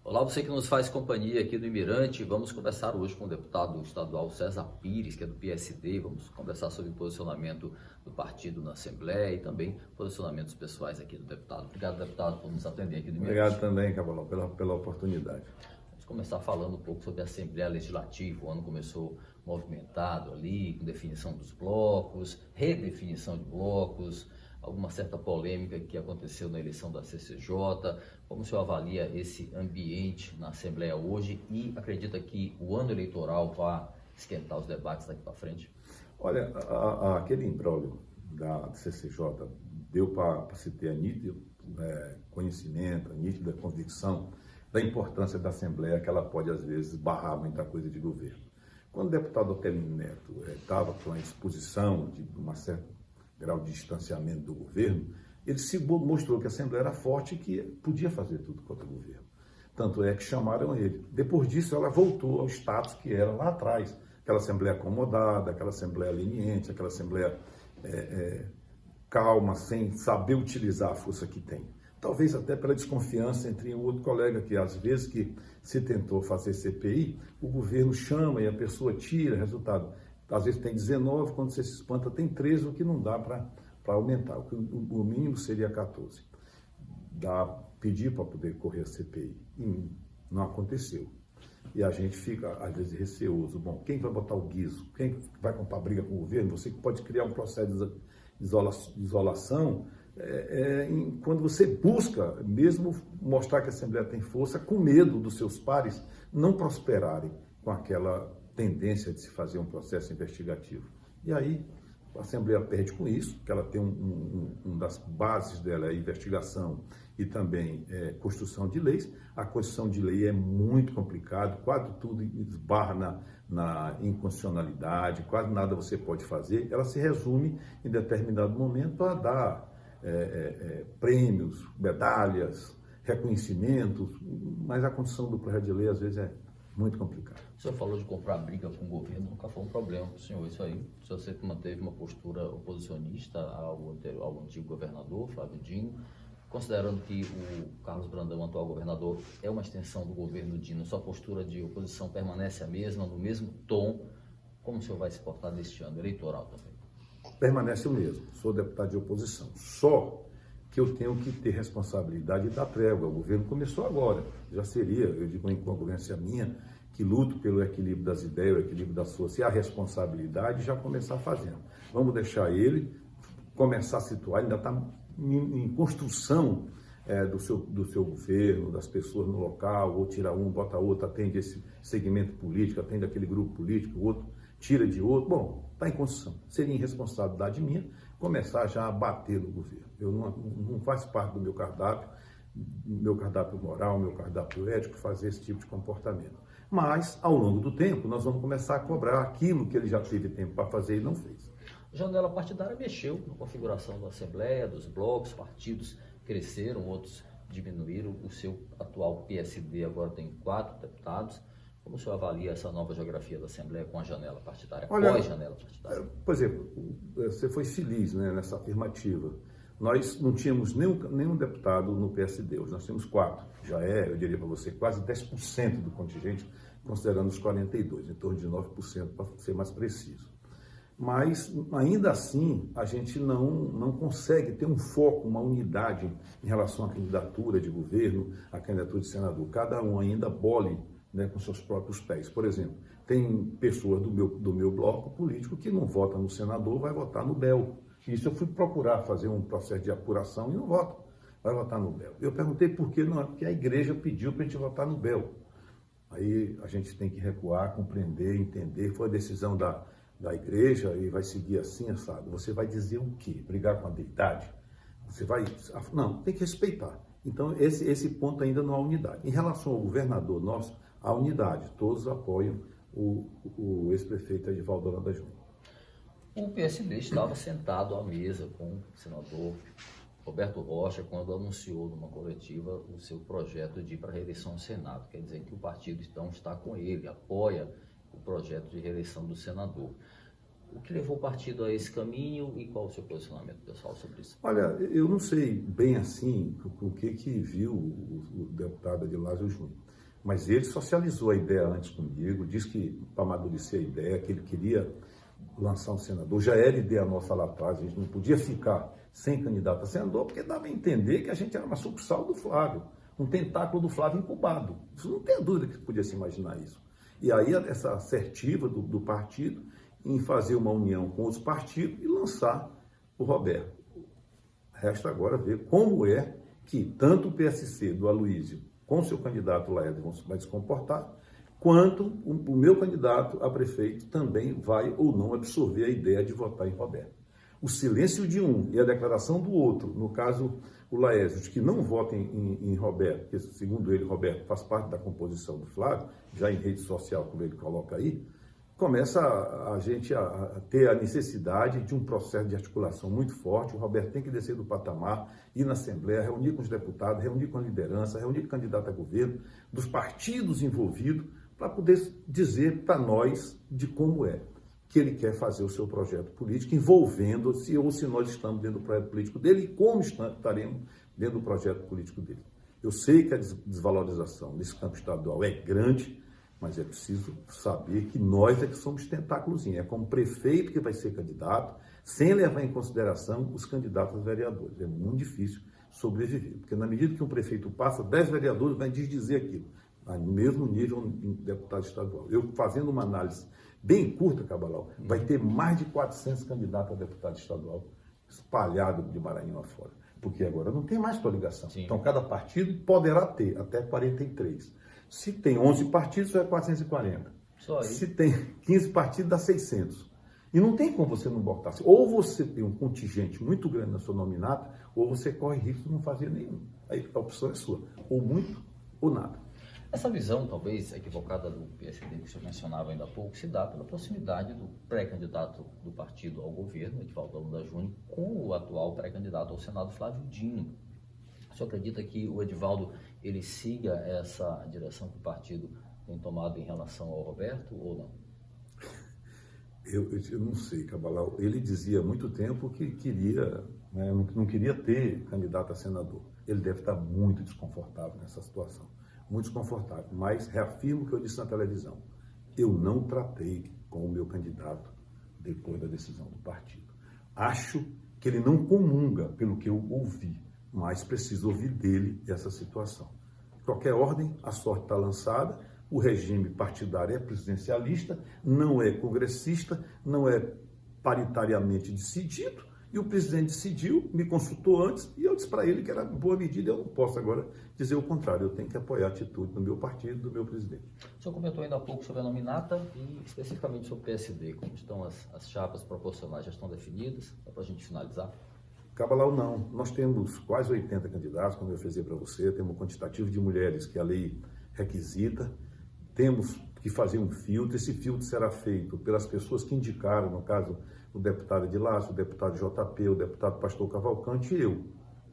Olá, você que nos faz companhia aqui do Imirante. Vamos conversar hoje com o deputado estadual César Pires, que é do PSD. Vamos conversar sobre o posicionamento do partido na Assembleia e também posicionamentos pessoais aqui do deputado. Obrigado, deputado, por nos atender aqui do Imirante. Obrigado também, Cavalão, pela oportunidade. Vamos começar falando um pouco sobre a Assembleia Legislativa. O ano começou movimentado ali, com definição dos blocos, redefinição de blocos, alguma certa polêmica que aconteceu na eleição da CCJ. Como o senhor avalia esse ambiente na Assembleia hoje e acredita que o ano eleitoral vai esquentar os debates daqui para frente? Olha, aquele imbróglio da CCJ deu para se ter nítido conhecimento, a nítida convicção da importância da Assembleia, que ela pode, às vezes, barrar muita coisa de governo. Quando o deputado Otelino Neto estava com a exposição de um certo grau de distanciamento do governo, ele se mostrou que a Assembleia era forte e que podia fazer tudo contra o governo. Tanto é que chamaram ele. Depois disso, ela voltou ao status que era lá atrás. Aquela Assembleia acomodada, aquela Assembleia leniente, aquela Assembleia calma, sem saber utilizar a força que tem. Talvez até pela desconfiança entre um outro colega, que às vezes que se tentou fazer CPI, o governo chama e a pessoa tira resultado. Às vezes tem 19, quando você se espanta tem 13, o que não dá para aumentar. O mínimo seria 14. Pedir para poder correr a CPI. E não aconteceu. E a gente fica, às vezes, receoso. Bom, quem vai botar o guiso? Quem vai comprar briga com o governo? Você pode criar um processo de isolação quando você busca mesmo mostrar que a Assembleia tem força, com medo dos seus pares não prosperarem com aquela tendência de se fazer um processo investigativo. E aí a Assembleia perde com isso, que ela tem uma das bases dela é a investigação e também construção de leis. A construção de lei é muito complicado, quase tudo esbarra na inconstitucionalidade, quase nada você pode fazer. Ela se resume, em determinado momento, a dar prêmios, medalhas, reconhecimentos, mas a construção do projeto de lei, às vezes, é muito complicado. O senhor falou de comprar briga com o governo, nunca foi um problema para o senhor isso aí. O senhor sempre manteve uma postura oposicionista ao antigo governador, Flávio Dino, considerando que o Carlos Brandão, atual governador, é uma extensão do governo Dino, sua postura de oposição permanece a mesma, no mesmo tom. Como o senhor vai se portar neste ano eleitoral também? Permanece o mesmo, sou deputado de oposição. Só que eu tenho que ter responsabilidade da trégua. O governo começou agora, já seria, eu digo, uma incongruência minha, que luto pelo equilíbrio das ideias, o equilíbrio das forças e a responsabilidade já começar fazendo. Vamos deixar ele começar a situar, ainda está em construção do seu governo, das pessoas no local, ou tira um, bota outro, atende esse segmento político, atende aquele grupo político, o outro tira de outro. Bom, está em construção. Seria irresponsabilidade minha começar já a bater no governo. Eu não faz parte do meu cardápio moral, meu cardápio ético, fazer esse tipo de comportamento. Mas, ao longo do tempo, nós vamos começar a cobrar aquilo que ele já teve tempo para fazer e não fez. A janela partidária mexeu na configuração da Assembleia, dos blocos, partidos cresceram, outros diminuíram. O seu atual PSD agora tem 4 deputados. Como o senhor avalia essa nova geografia da Assembleia com a janela partidária, pós-janela partidária? Por exemplo, você foi feliz, né, nessa afirmativa. Nós não tínhamos nenhum deputado no PSD, hoje nós temos 4. Já eu diria para você, quase 10% do contingente, considerando os 42, em torno de 9%, para ser mais preciso. Mas, ainda assim, a gente não consegue ter um foco, uma unidade em relação à candidatura de governo, à candidatura de senador. Cada um ainda bole, né, com seus próprios pés. Por exemplo, tem pessoas do meu bloco político que não vota no senador, vai votar no BEL. Isso eu fui procurar fazer um processo de apuração e não vota, vai votar no BEL. Eu perguntei por que não é, porque a igreja pediu para a gente votar no BEL. Aí a gente tem que recuar, compreender, entender, foi a decisão da igreja e vai seguir assim, assado. Você vai dizer o quê? Brigar com a deidade? Você vai... Não, tem que respeitar. Então, esse ponto ainda não há unidade. Em relação ao governador nosso, há unidade. Todos apoiam o ex-prefeito Edivaldo Holanda Júnior. O PSD estava sentado à mesa com o senador Roberto Rocha quando anunciou numa coletiva o seu projeto de ir para a reeleição no Senado. Quer dizer que o partido então está com ele, apoia o projeto de reeleição do senador. O que levou o partido a esse caminho e qual o seu posicionamento pessoal sobre isso? Olha, eu não sei bem assim o que viu o deputado Adilásio Júnior. Mas ele socializou a ideia antes comigo, disse que para amadurecer a ideia, que ele queria lançar um senador, já era ideia nossa lá atrás, a gente não podia ficar sem candidato a senador, porque dava a entender que a gente era uma sucursal do Flávio, um tentáculo do Flávio incubado. Isso não tem dúvida que podia se imaginar isso. E aí essa assertiva do partido em fazer uma união com os partidos e lançar o Roberto. Resta agora ver como é que tanto o PSC do Aloysio com seu candidato Laércio vai se comportar, quanto o meu candidato a prefeito também vai ou não absorver a ideia de votar em Roberto. O silêncio de um e a declaração do outro, no caso o Laércio, de que não votem em Roberto, porque segundo ele, Roberto faz parte da composição do Flávio, já em rede social, como ele coloca aí, começa a gente a ter a necessidade de um processo de articulação muito forte. O Roberto tem que descer do patamar, ir na Assembleia, reunir com os deputados, reunir com a liderança, reunir com o candidato a governo, dos partidos envolvidos, para poder dizer para nós de como é que ele quer fazer o seu projeto político, envolvendo se ou se nós estamos dentro do projeto político dele e como estaremos dentro do projeto político dele. Eu sei que a desvalorização nesse campo estadual é grande, mas é preciso saber que nós é que somos tentáculozinhos. É como prefeito que vai ser candidato, sem levar em consideração os candidatos a vereadores. É muito difícil sobreviver, porque na medida que um prefeito passa, 10 vereadores vai dizer aquilo, no mesmo nível um deputado estadual. Eu fazendo uma análise bem curta, Cabral, vai ter mais de 400 candidatos a deputado estadual espalhados de Maranhão afora, porque agora não tem mais coligação. Sim. Então, cada partido poderá ter até 43. Se tem 11 partidos, é 440. Só aí. Se tem 15 partidos, dá 600. E não tem como você não botar. Ou você tem um contingente muito grande na sua nominata, ou você corre risco de não fazer nenhum. Aí a opção é sua. Ou muito, ou nada. Essa visão, talvez, equivocada do PSD, que o senhor mencionava ainda há pouco, se dá pela proximidade do pré-candidato do partido ao governo, Edivaldo Holanda Júnior, com o atual pré-candidato ao Senado, Flávio Dino. O senhor acredita que o Edivaldo ele siga essa direção que o partido tem tomado em relação ao Roberto ou não? Eu não sei, Cabral. Ele dizia há muito tempo que queria, né, não queria ter candidato a senador. Ele deve estar muito desconfortável nessa situação. Muito desconfortável. Mas reafirmo o que eu disse na televisão. Eu não tratei com o meu candidato depois da decisão do partido. Acho que ele não comunga pelo que eu ouvi, mas preciso ouvir dele essa situação. De qualquer ordem, a sorte está lançada, o regime partidário é presidencialista, não é congressista, não é paritariamente decidido, e o presidente decidiu, me consultou antes, e eu disse para ele que era boa medida. Eu não posso agora dizer o contrário, eu tenho que apoiar a atitude do meu partido, do meu presidente. O senhor comentou ainda há pouco sobre a nominata e especificamente sobre o PSD, como estão as chapas proporcionais, já estão definidas, só para a gente finalizar? Cabral, não. Nós temos quase 80 candidatos, como eu fiz para você, temos um quantitativo de mulheres que a lei requisita, temos que fazer um filtro, esse filtro será feito pelas pessoas que indicaram, no caso, o deputado Edilácio, o deputado JP, o deputado Pastor Cavalcante e eu,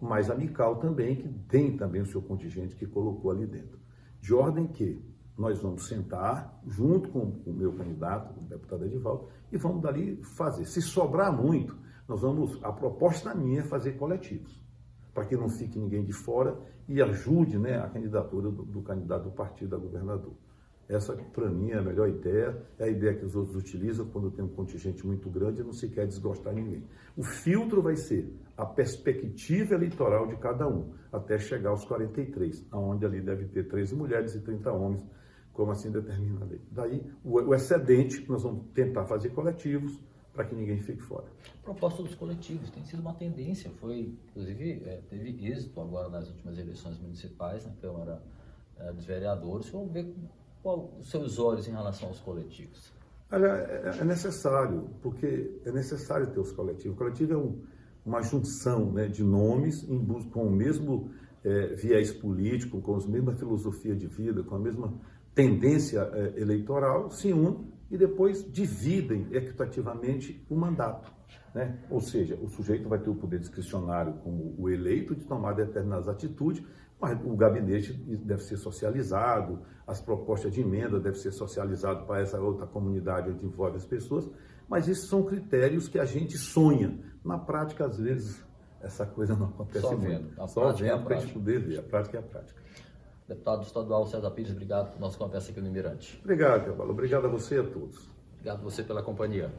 mas a Mical também, que tem também o seu contingente que colocou ali dentro. De ordem que nós vamos sentar junto com o meu candidato, o deputado Edivaldo, e vamos dali fazer. Se sobrar muito, nós vamos, a proposta minha é fazer coletivos, para que não fique ninguém de fora e ajude, né, a candidatura do candidato do partido a governador. Essa, para mim, é a melhor ideia, é a ideia que os outros utilizam quando tem um contingente muito grande e não se quer desgostar ninguém. O filtro vai ser a perspectiva eleitoral de cada um, até chegar aos 43, onde ali deve ter 13 mulheres e 30 homens, como assim determina a lei. Daí, o excedente, nós vamos tentar fazer coletivos, para que ninguém fique fora. A proposta dos coletivos tem sido uma tendência, foi, inclusive, teve êxito agora nas últimas eleições municipais, na Câmara dos Vereadores. Vamos ver qual os seus olhos em relação aos coletivos. Olha, é necessário, porque é necessário ter os coletivos. O coletivo é uma junção, né, de nomes com o mesmo viés político, com a mesma filosofia de vida, com a mesma tendência eleitoral, se unem e depois dividem equitativamente o mandato, né? Ou seja, o sujeito vai ter o poder discricionário como o eleito de tomar determinadas atitudes, mas o gabinete deve ser socializado, as propostas de emenda devem ser socializadas para essa outra comunidade onde envolve as pessoas, mas esses são critérios que a gente sonha. Na prática, às vezes, essa coisa não acontece muito. Só vendo para a gente poder ver, a prática é a prática. Deputado estadual César Pires, obrigado por nossa conversa aqui no Mirante. Obrigado, Teobalo. Obrigado a você e a todos. Obrigado a você pela companhia.